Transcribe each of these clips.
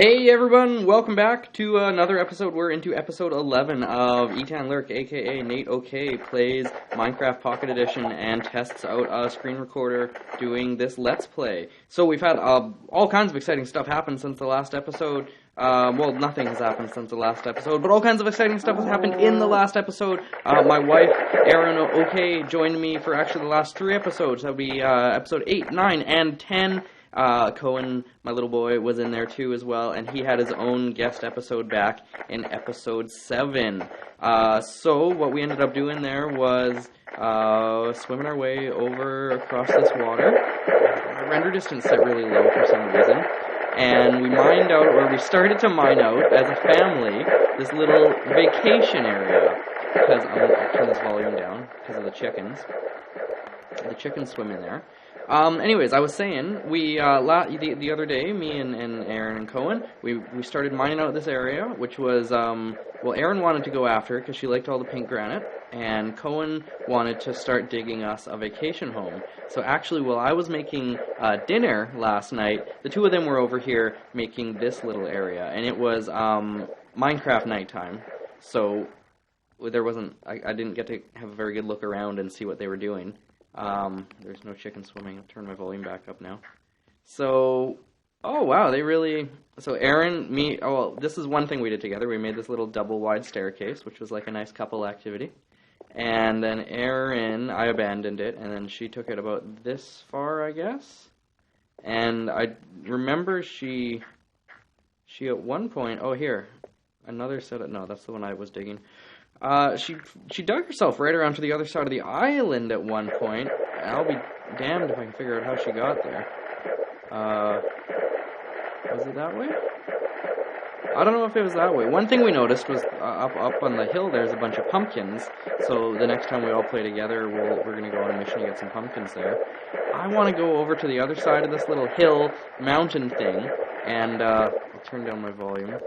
Hey everyone, welcome back to another episode. We're into episode 11 of Etan Lurk, aka Nate OK, plays Minecraft Pocket Edition and tests out a screen recorder doing this Let's Play. So we've had all kinds of exciting stuff happen since the last episode. Well, nothing has happened since the last episode, but all kinds of exciting stuff has happened in the last episode. My wife, Erin OK, joined me for actually the last 3 episodes. That would be episode 8, 9, and 10. Koan, my little boy, was in there too as well, and he had his own guest episode back in episode 7. So what we ended up doing there was swimming our way over across this water. Our render distance set really low for some reason, and we started to mine out as a family this little vacation area. Because I'll turn this volume down because of the chickens. The chickens swim in there. Anyways, I was saying, we, the other day, me and Erin and Koan, we started mining out this area, which was, well, Erin wanted to go after it because she liked all the pink granite, and Koan wanted to start digging us a vacation home. So actually, while I was making dinner last night, the two of them were over here making this little area, and it was Minecraft nighttime, so there wasn't, I didn't get to have a very good look around and see what they were doing. There's no chicken swimming. I'll turn my volume back up now. So, oh wow, so Erin, this is one thing we did together. We made this little double wide staircase, which was like a nice couple activity. And then Erin, I abandoned it, and then she took it about this far, I guess. And I remember she at one point, oh here, another set of, no, that's the one I was digging. She dug herself right around to the other side of the island at one point. I'll be damned if I can figure out how she got there. Was it that way? I don't know if it was that way. One thing we noticed was up on the hill there's a bunch of pumpkins. So the next time we all play together, we're going to go on a mission to get some pumpkins there. I want to go over to the other side of this little hill mountain thing, and I'll turn down my volume.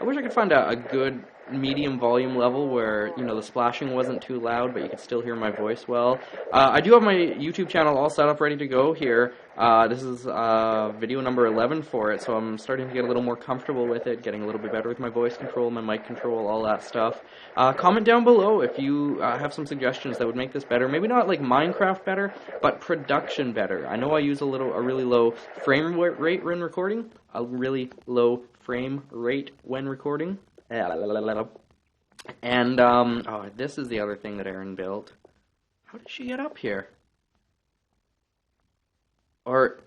I wish I could find a good medium volume level where, you know, the splashing wasn't too loud, but you could still hear my voice well. I do have my YouTube channel all set up, ready to go here. This is video number 11 for it, so I'm starting to get a little more comfortable with it, getting a little bit better with my voice control, my mic control, all that stuff. Comment down below if you have some suggestions that would make this better. Maybe not like Minecraft better, but production better. I know I use a really low frame rate when recording. A really low frame rate when recording. And, oh, this is the other thing that Erin built. How did she get up here? Or,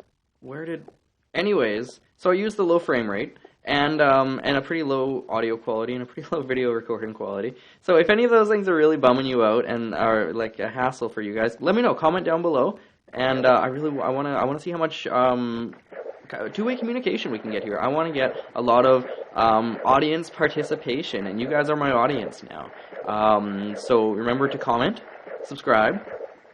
anyways, so I used the low frame rate, and a pretty low audio quality, and a pretty low video recording quality. So if any of those things are really bumming you out, and are, like, a hassle for you guys, let me know, comment down below, and, I wanna see how much, two-way communication we can get here. I want to get a lot of audience participation, and you guys are my audience now. So remember to comment, subscribe,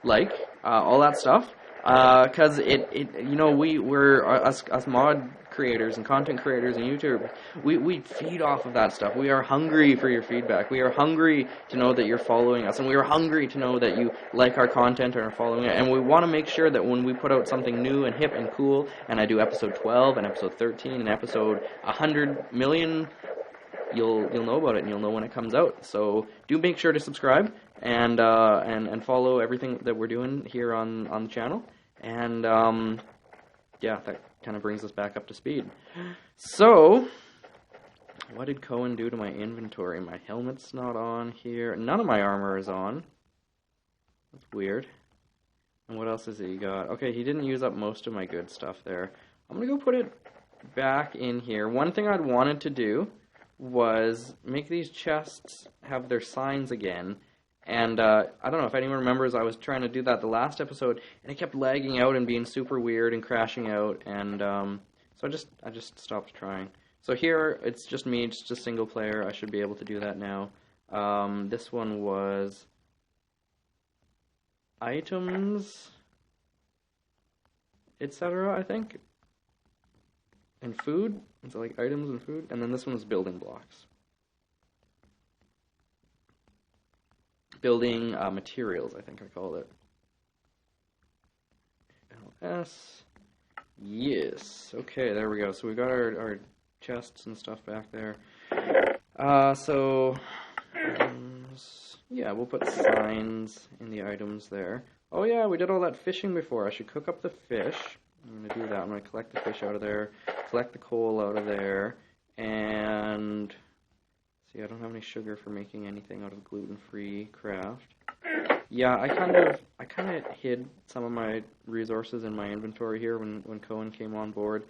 like, all that stuff, because you know, we're us mod creators and content creators and YouTubers, we feed off of that stuff. We are hungry for your feedback. We are hungry to know that you're following us, and we are hungry to know that you like our content and are following it, and we want to make sure that when we put out something new and hip and cool, and I do episode 12 and episode 13 and episode 100 million, you'll know about it, and you'll know when it comes out. So do make sure to subscribe and follow everything that we're doing here on the channel, and yeah, that kind of brings us back up to speed. So, what did Koan do to my inventory? My helmet's not on here. None of my armor is on. That's weird. And what else has he got? Okay, he didn't use up most of my good stuff there. I'm going to go put it back in here. One thing I'd wanted to do was make these chests have their signs again. And I don't know if anyone remembers, I was trying to do that the last episode, and it kept lagging out and being super weird and crashing out, and so I just stopped trying. So here, it's just me, just a single player. I should be able to do that now. This one was items, etc., I think, and food. It's like items and food, and then this one was building blocks. Building materials, I think I called it. LS. Yes. Okay, there we go. So we got our chests and stuff back there. Yeah, we'll put signs in the items there. Oh yeah, we did all that fishing before. I should cook up the fish. I'm going to do that. I'm going to collect the fish out of there, collect the coal out of there, and see, I don't have any sugar for making anything out of gluten-free craft. Yeah, I kind of hid some of my resources in my inventory here when Koan came on board.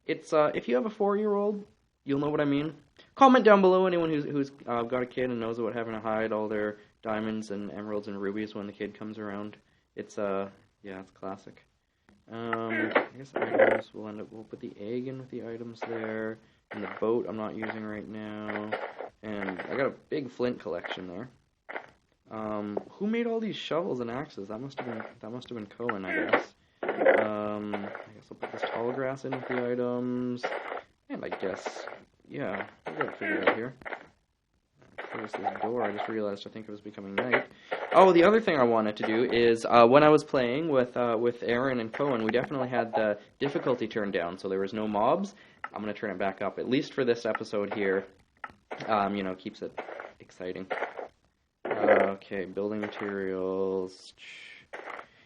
It's if you have a 4-year-old, you'll know what I mean. Comment down below anyone who's got a kid and knows about having to hide all their diamonds and emeralds and rubies when the kid comes around. It's yeah, it's classic. I guess items we'll put the egg in with the items there, and the boat I'm not using right now, and I got a big flint collection there. Who made all these shovels and axes? That must have been Koan, I guess. I guess I'll put this tall grass in with the items, and I guess, yeah, I got it figured out here. Close this door. I just realized I think it was becoming night. Oh, the other thing I wanted to do is when I was playing with Erin and Koan, we definitely had the difficulty turned down, so there was no mobs. I'm gonna turn it back up, at least for this episode here. You know, keeps it exciting. Okay, building materials.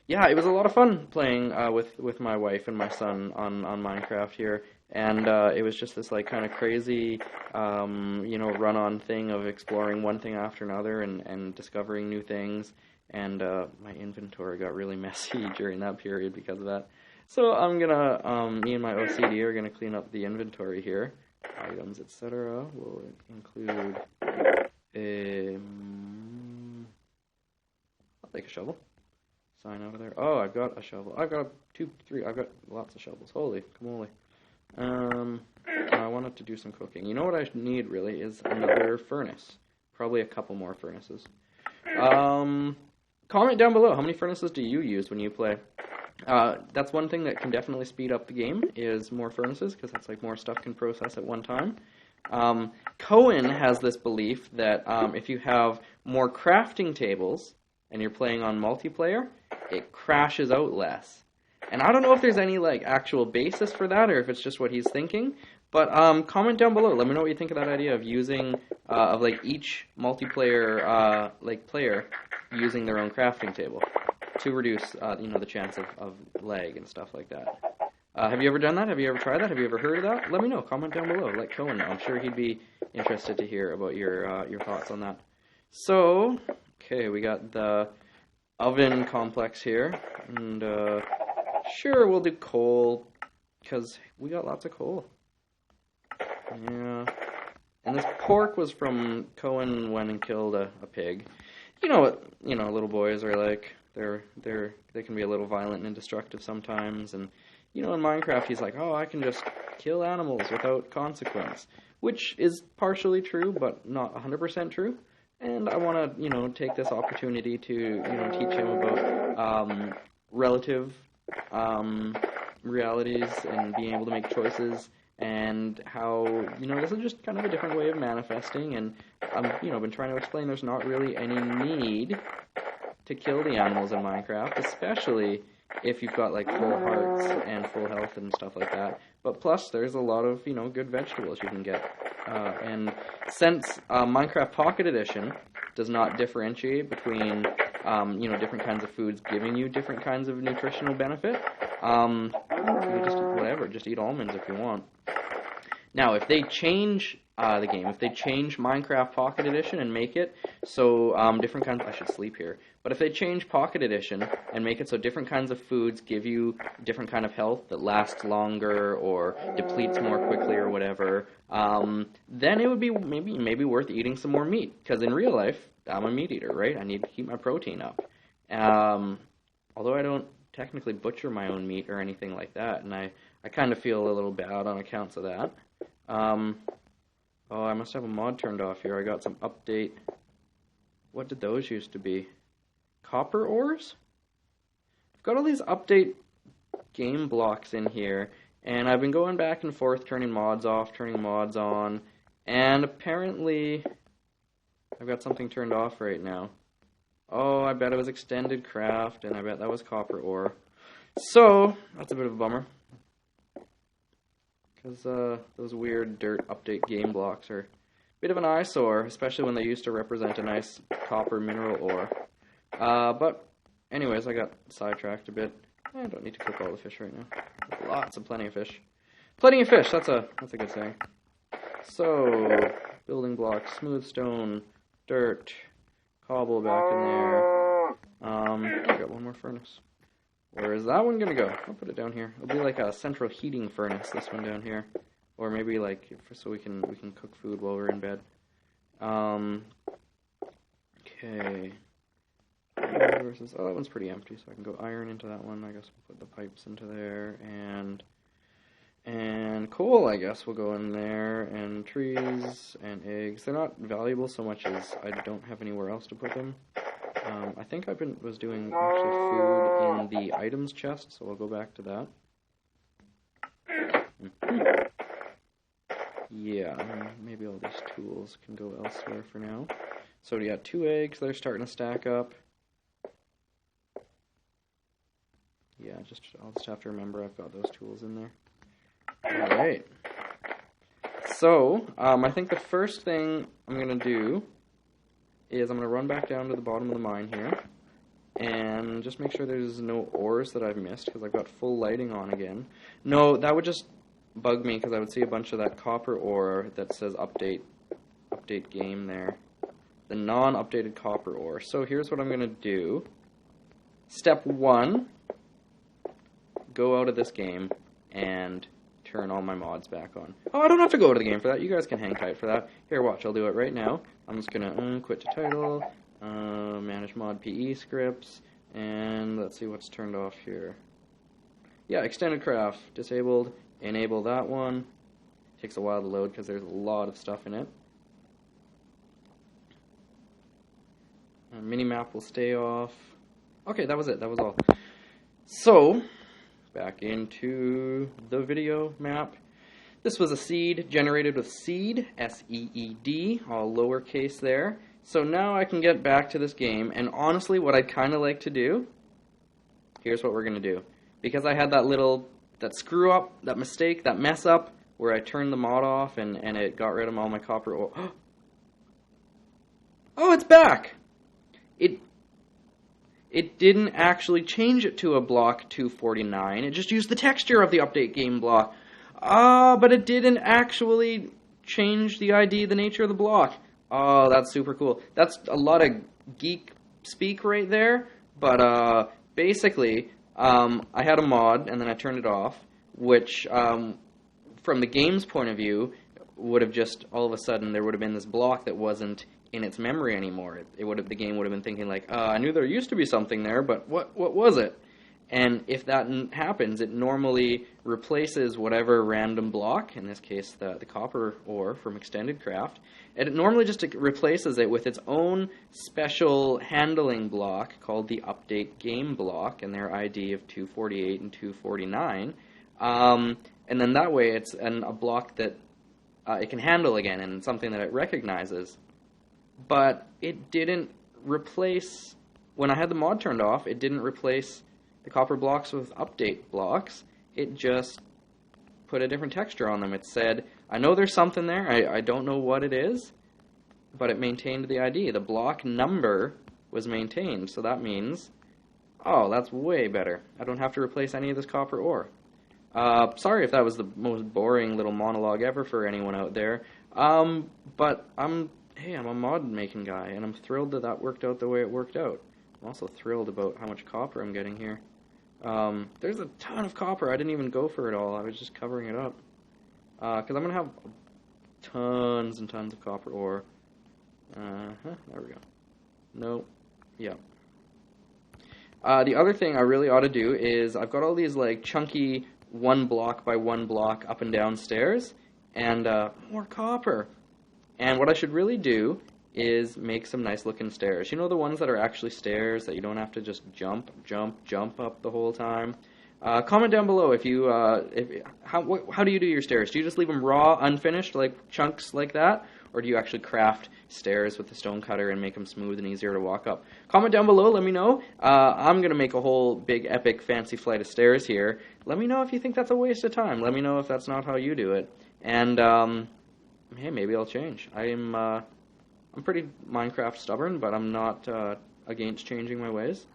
Yeah, it was a lot of fun playing with my wife and my son on Minecraft here, and it was just this like kind of crazy, you know, run-on thing of exploring one thing after another and discovering new things. And my inventory got really messy during that period because of that. So I'm gonna, me and my OCD are gonna clean up the inventory here. Items, etc. will include I'll take a shovel. Sign out of there. Oh, I've got a shovel. I've got 2, 3. I've got lots of shovels. Holy camole. I wanted to do some cooking. You know what I need really is another furnace. Probably a couple more furnaces. Comment down below, how many furnaces do you use when you play? That's one thing that can definitely speed up the game, is more furnaces, because that's like more stuff can process at one time. Koan has this belief that if you have more crafting tables and you're playing on multiplayer, it crashes out less. And I don't know if there's any like actual basis for that, or if it's just what he's thinking. But comment down below. Let me know what you think of that idea of using of like each multiplayer like player using their own crafting table to reduce you know, the chance of lag and stuff like that. Have you ever done that? Have you ever tried that? Have you ever heard of that? Let me know. Comment down below. Let Koan know. I'm sure he'd be interested to hear about your thoughts on that. So, okay, we got the oven complex here, and sure, we'll do coal because we got lots of coal. Yeah, and this pork was from Koan went and killed a pig. You know what? You know, little boys are like. They can be a little violent and destructive sometimes, and you know, in Minecraft, he's like, oh, I can just kill animals without consequence, which is partially true, but not 100% true. And I want to, you know, take this opportunity to, you know, teach him about relative realities and being able to make choices, and how, you know, this is just kind of a different way of manifesting. And you know, been trying to explain there's not really any need to kill the animals in Minecraft, especially if you've got like full hearts and full health and stuff like that. But plus, there's a lot of, you know, good vegetables you can get. And since Minecraft Pocket Edition does not differentiate between, you know, different kinds of foods giving you different kinds of nutritional benefit, you just whatever, just eat almonds if you want. Now, if they change the game, if they change Minecraft Pocket Edition and make it so different kinds, I should sleep here, but if they change Pocket Edition and make it so different kinds of foods give you different kind of health that lasts longer or depletes more quickly or whatever, then it would be maybe worth eating some more meat, because in real life, I'm a meat eater, right? I need to keep my protein up. Although I don't technically butcher my own meat or anything like that, and I kind of feel a little bad on accounts of that. Oh, I must have a mod turned off here. I got some update. What did those used to be? Copper ores? I've got all these update game blocks in here, and I've been going back and forth, turning mods off, turning mods on, and apparently I've got something turned off right now. Oh, I bet it was extended craft, and I bet that was copper ore. So, that's a bit of a bummer. because those weird dirt update game blocks are a bit of an eyesore, especially when they used to represent a nice copper mineral ore. But anyways, I got sidetracked a bit. I don't need to cook all the fish right now. Plenty of fish. Plenty of fish, that's a good saying. So, building blocks, smooth stone, dirt, cobble back in there. I got one more furnace. Where is that one gonna go? I'll put it down here. It'll be like a central heating furnace, this one down here. Or maybe like, so we can cook food while we're in bed. Okay. Oh, that one's pretty empty, so I can go iron into that one. I guess we'll put the pipes into there, and coal, I guess, will go in there, and trees, and eggs. They're not valuable so much as I don't have anywhere else to put them. I think was doing actually food in the items chest, so I'll go back to that. Yeah, maybe all these tools can go elsewhere for now. So yeah, 2 eggs, they're starting to stack up. Yeah, I'll just have to remember I've got those tools in there. Alright. So, I think the first thing I'm going to do is I'm going to run back down to the bottom of the mine here and just make sure there's no ores that I've missed, because I've got full lighting on again. No, that would just bug me, because I would see a bunch of that copper ore that says update game there. The non-updated copper ore. So here's what I'm going to do. Step 1, go out of this game and turn all my mods back on. Oh, I don't have to go to the game for that. You guys can hang tight for that. Here, watch. I'll do it right now. I'm just going to quit to title, manage mod PE scripts, and let's see what's turned off here. Yeah, extended craft disabled. Enable that one. Takes a while to load because there's a lot of stuff in it. Minimap will stay off. Okay, that was it. That was all. So, back into the video map. This was a seed generated with seed, S-E-E-D, all lowercase there. So now I can get back to this game, and honestly, what I'd kind of like to do, here's what we're going to do. Because I had that screw up, that mistake, that mess up, where I turned the mod off and it got rid of all my copper ore. Oh, it's back! It didn't actually change it to a block 249. It just used the texture of the update game block. But it didn't actually change the ID, the nature of the block. Oh, that's super cool. That's a lot of geek speak right there. But basically, I had a mod and then I turned it off, which from the game's point of view would have just all of a sudden there would have been this block that wasn't in its memory anymore. The game would have been thinking like, I knew there used to be something there, but what was it? And if that happens, it normally replaces whatever random block, in this case the copper ore from Extended Craft, and it normally just replaces it with its own special handling block called the update game block, and their ID of 248 and 249. And then that way it's a block that it can handle again, and something that it recognizes. But it didn't replace, when I had the mod turned off, it didn't replace the copper blocks with update blocks. It just put a different texture on them. It said, I know there's something there, I don't know what it is, but it maintained the ID. The block number was maintained, so that means, oh, that's way better. I don't have to replace any of this copper ore. Sorry if that was the most boring little monologue ever for anyone out there, but I'm a mod making guy, and I'm thrilled that worked out the way it worked out. I'm also thrilled about how much copper I'm getting here. There's a ton of copper. I didn't even go for it all. I was just covering it up. Because I'm going to have tons and tons of copper ore. There we go. Nope. Yeah. The other thing I really ought to do is I've got all these like chunky 1 block by 1 block up and down stairs, and more copper. And what I should really do is make some nice looking stairs. You know, the ones that are actually stairs that you don't have to just jump up the whole time. Comment down below if you how do you do your stairs? Do you just leave them raw, unfinished, like chunks like that, or do you actually craft stairs with the stone cutter and make them smooth and easier to walk up? Comment down below, let me know. I'm going to make a whole big epic fancy flight of stairs here. Let me know if you think that's a waste of time. Let me know if that's not how you do it. And, hey, maybe I'll change. I'm pretty Minecraft stubborn, but I'm not against changing my ways.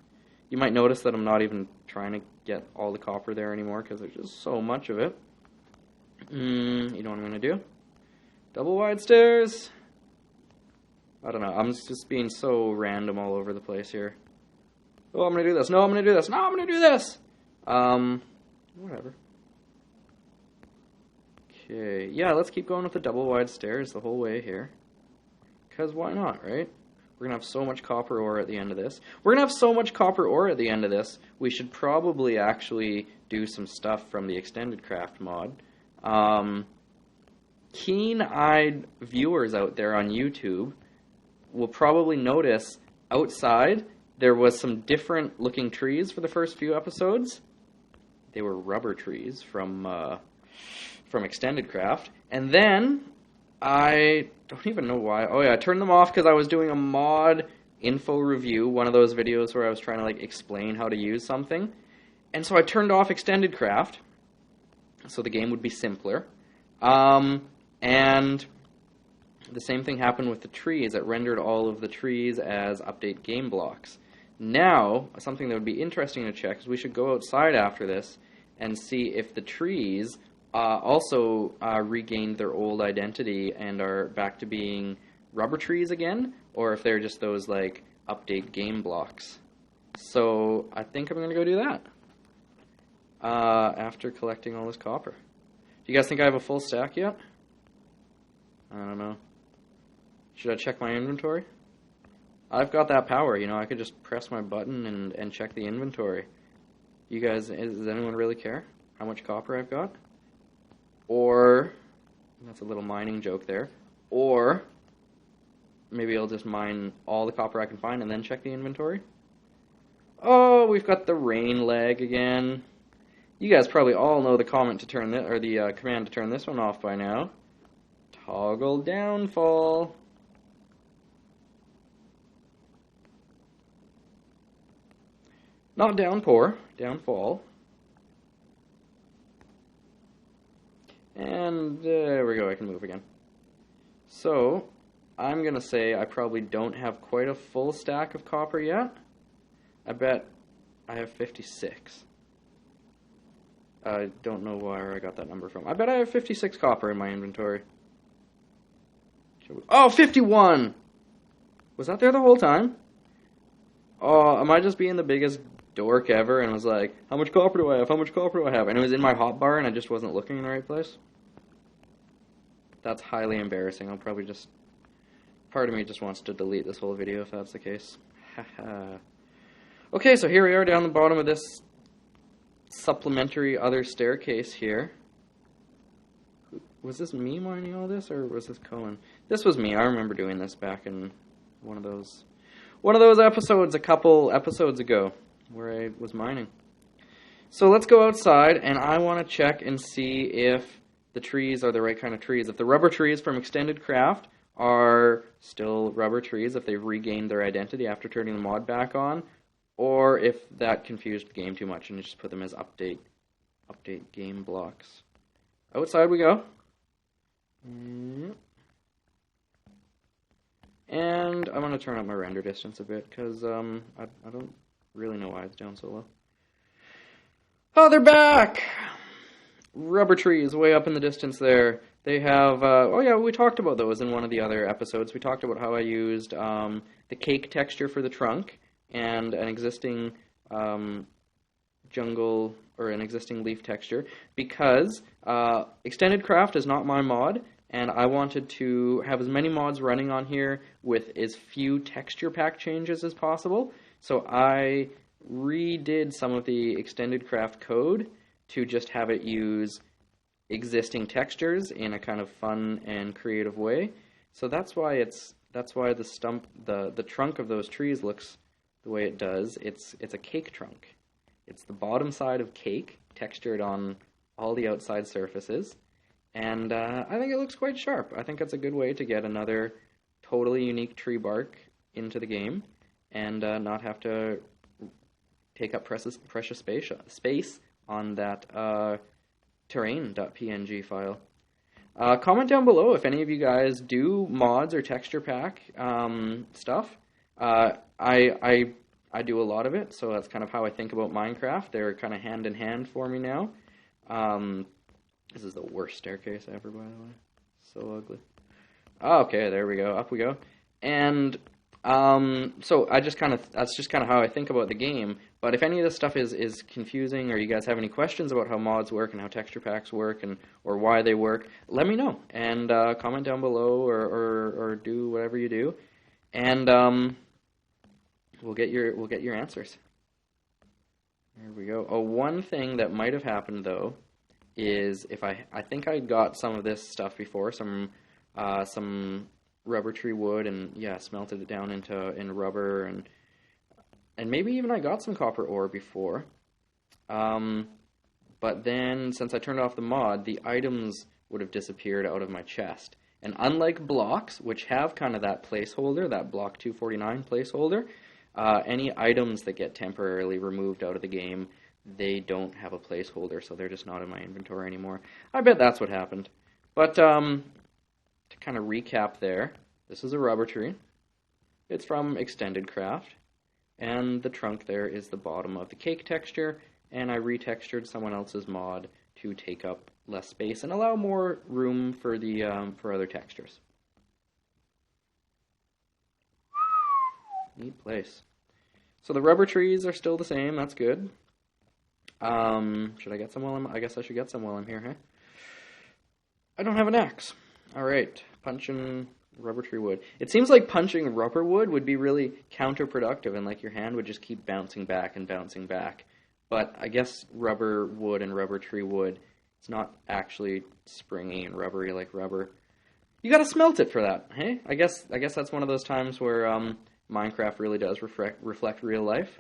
You might notice that I'm not even trying to get all the copper there anymore because there's just so much of it. You know what I'm going to do? Double wide stairs. I don't know. I'm just being so random all over the place here. Oh, I'm going to do this. No, I'm going to do this. No, I'm going to do this. Whatever. Okay. Yeah, let's keep going with the double wide stairs the whole way here. Because why not, right? We're going to have so much copper ore at the end of this. We're going to have so much copper ore at the end of this, we should probably actually do some stuff from the Extended Craft mod. Keen-eyed viewers out there on YouTube will probably notice outside there was some different looking trees for the first few episodes. They were rubber trees from Extended Craft. And then I don't even know why. Oh yeah, I turned them off because I was doing a mod info review, one of those videos where I was trying to like explain how to use something. And so I turned off Extended Craft so the game would be simpler. And the same thing happened with the trees. It rendered all of the trees as update game blocks. Now, something that would be interesting to check is we should go outside after this and see if the trees also regained their old identity and are back to being rubber trees again, or if they're just those like update game blocks. So I think I'm going to go do that after collecting all this copper. Do you guys think I have a full stack yet? I don't know. Should I check my inventory? I've got that power, you know, I could just press my button and check the inventory. You guys, does anyone really care how much copper I've got? Or, that's a little mining joke there, or maybe I'll just mine all the copper I can find and then check the inventory. Oh, we've got the rain lag again. You guys probably all know the comment to turn this, or the command to turn this one off by now. Toggle downfall. Not downpour, downfall. And there we go, I can move again. So, I'm going to say I probably don't have quite a full stack of copper yet. I bet I have 56. I don't know where I got that number from. I bet I have 56 copper in my inventory. Oh, 51! Was that there the whole time? Oh, am I just being the biggest dork ever and was like, how much copper do I have? How much copper do I have? And it was in my hotbar and I just wasn't looking in the right place? That's highly embarrassing. I'll probably just... Part of me just wants to delete this whole video if that's the case. Haha. Okay, so here we are down the bottom of this supplementary other staircase here. Was this me mining all this, or was this Koan? This was me. I remember doing this back in one of those episodes a couple episodes ago where I was mining. So let's go outside, and I want to check and see if the trees are the right kind of trees. If the rubber trees from Extended Craft are still rubber trees, if they've regained their identity after turning the mod back on, or if that confused the game too much and you just put them as update game blocks. Outside we go. And I'm going to turn up my render distance a bit because I don't really know why it's down so low. Oh, they're back! Rubber trees way up in the distance there. They have, oh yeah, we talked about those in one of the other episodes. We talked about how I used the cake texture for the trunk and an existing jungle or an existing leaf texture because Extended Craft is not my mod, and I wanted to have as many mods running on here with as few texture pack changes as possible. So I redid some of the Extended Craft code to just have it use existing textures in a kind of fun and creative way. So that's why the trunk of those trees looks the way it does. It's a cake trunk. It's the bottom side of cake textured on all the outside surfaces, and I think it looks quite sharp. I think it's a good way to get another totally unique tree bark into the game, and not have to take up precious space on that terrain.png file. Comment down below if any of you guys do mods or texture pack stuff. I do a lot of it, so that's kind of how I think about Minecraft. They're kind of hand in hand for me now. This is the worst staircase ever, by the way. So ugly. Okay, there we go. Up we go. And so that's just kind of how I think about the game. But if any of this stuff is confusing, or you guys have any questions about how mods work and how texture packs work or why they work, let me know, and comment down below, or do whatever you do, and we'll get your answers. There we go. Oh, one thing that might have happened though is if I think I got some of this stuff before, some rubber tree wood, and yeah, smelted it down in rubber, and maybe even I got some copper ore before. But then since I turned off the mod, the items would have disappeared out of my chest. And unlike blocks, which have kind of that placeholder, that block 249 placeholder, any items that get temporarily removed out of the game, they don't have a placeholder, so they're just not in my inventory anymore. I bet that's what happened. But to kind of recap there, this is a rubber tree. It's from Extended Craft, and the trunk there is the bottom of the cake texture, and I retextured someone else's mod to take up less space and allow more room for the for other textures. Neat place. So the rubber trees are still the same. That's good. Should I get some while I guess I should get some while I'm here, huh? I don't have an axe. All right, punching rubber tree wood. It seems like punching rubber wood would be really counterproductive, and like your hand would just keep bouncing back and bouncing back. But I guess rubber wood and rubber tree wood, it's not actually springy and rubbery like rubber. You gotta smelt it for that, hey? I guess that's one of those times where Minecraft really does reflect real life.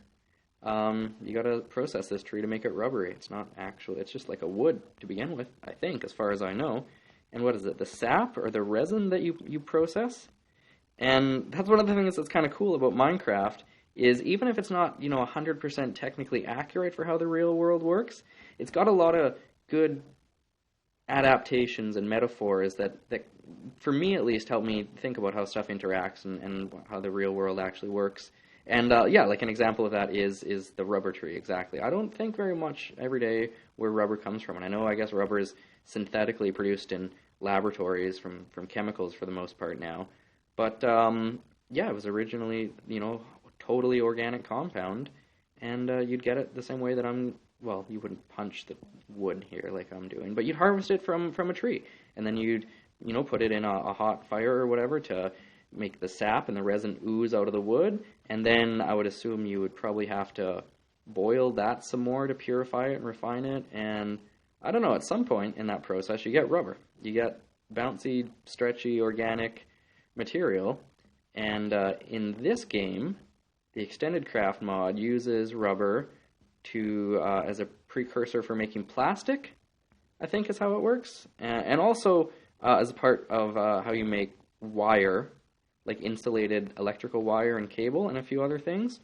You gotta process this tree to make it rubbery. It's not actually, it's just like a wood to begin with, I think, as far as I know. And what is it, the sap or the resin that you process? And that's one of the things that's kind of cool about Minecraft, is even if it's not, 100% technically accurate for how the real world works, it's got a lot of good adaptations and metaphors that for me at least, help me think about how stuff interacts and how the real world actually works. And yeah, like an example of that is the rubber tree, exactly. I don't think very much every day where rubber comes from. And I know, I guess rubber is synthetically produced in laboratories from chemicals for the most part now. But yeah, it was originally, totally organic compound. And you'd get it the same way that well, you wouldn't punch the wood here like I'm doing, but you'd harvest it from a tree. And then you'd, put it in a hot fire or whatever to make the sap and the resin ooze out of the wood, and then I would assume you would probably have to boil that some more to purify it and refine it, and I don't know, at some point in that process you get rubber. You get bouncy, stretchy, organic material, and in this game, the Extended Craft mod uses rubber to as a precursor for making plastic, I think is how it works, and also as a part of how you make wire, like insulated electrical wire and cable and a few other things.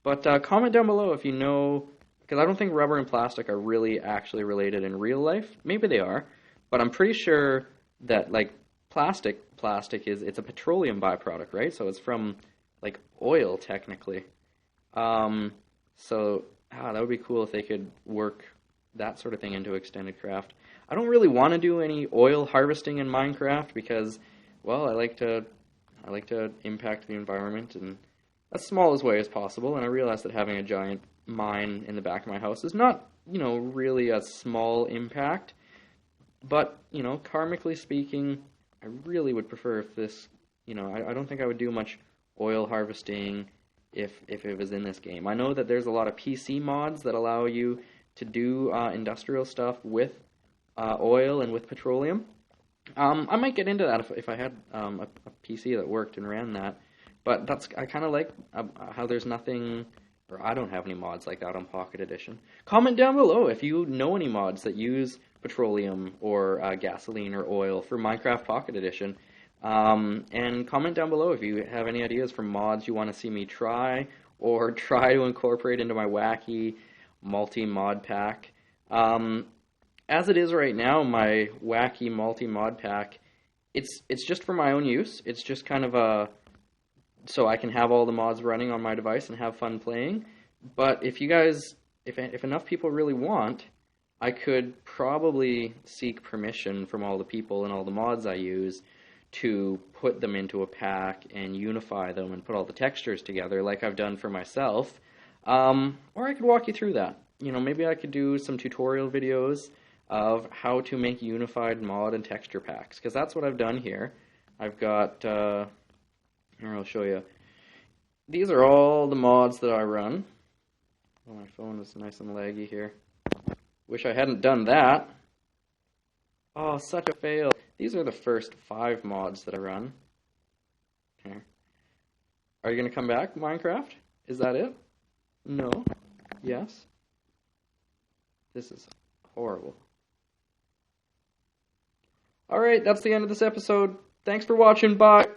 But comment down below if you know, because I don't think rubber and plastic are really actually related in real life. Maybe they are, but I'm pretty sure that like plastic is, it's a petroleum byproduct, right? So it's from like oil technically. So that would be cool if they could work that sort of thing into Extended Craft. I don't really want to do any oil harvesting in Minecraft because, well, I like to impact the environment in as small as way as possible, and I realize that having a giant mine in the back of my house is not, really a small impact, but, karmically speaking, I really would prefer if this, I don't think I would do much oil harvesting if it was in this game. I know that there's a lot of PC mods that allow you to do industrial stuff with oil and with petroleum. I might get into that if I had a PC that worked and ran that, but I kind of like how there's nothing or I don't have any mods like that on Pocket Edition. Comment down below if you know any mods that use petroleum or gasoline or oil for Minecraft Pocket Edition. And comment down below if you have any ideas for mods you want to see me try or try to incorporate into my wacky multi-mod pack. As it is right now, my wacky multi-mod pack, it's just for my own use. It's just kind of so I can have all the mods running on my device and have fun playing. But if you guys, if enough people really want, I could probably seek permission from all the people and all the mods I use to put them into a pack and unify them and put all the textures together like I've done for myself. Or I could walk you through that. You know, maybe I could do some tutorial videos of how to make unified mod and texture packs, because that's what I've done here. I've got, here I'll show you. These are all the mods that I run. Oh, my phone is nice and laggy here. Wish I hadn't done that. Oh, such a fail. These are the first 5 mods that I run. Here. Are you going to come back, Minecraft? Is that it? No. Yes. This is horrible. Alright, that's the end of this episode. Thanks for watching. Bye.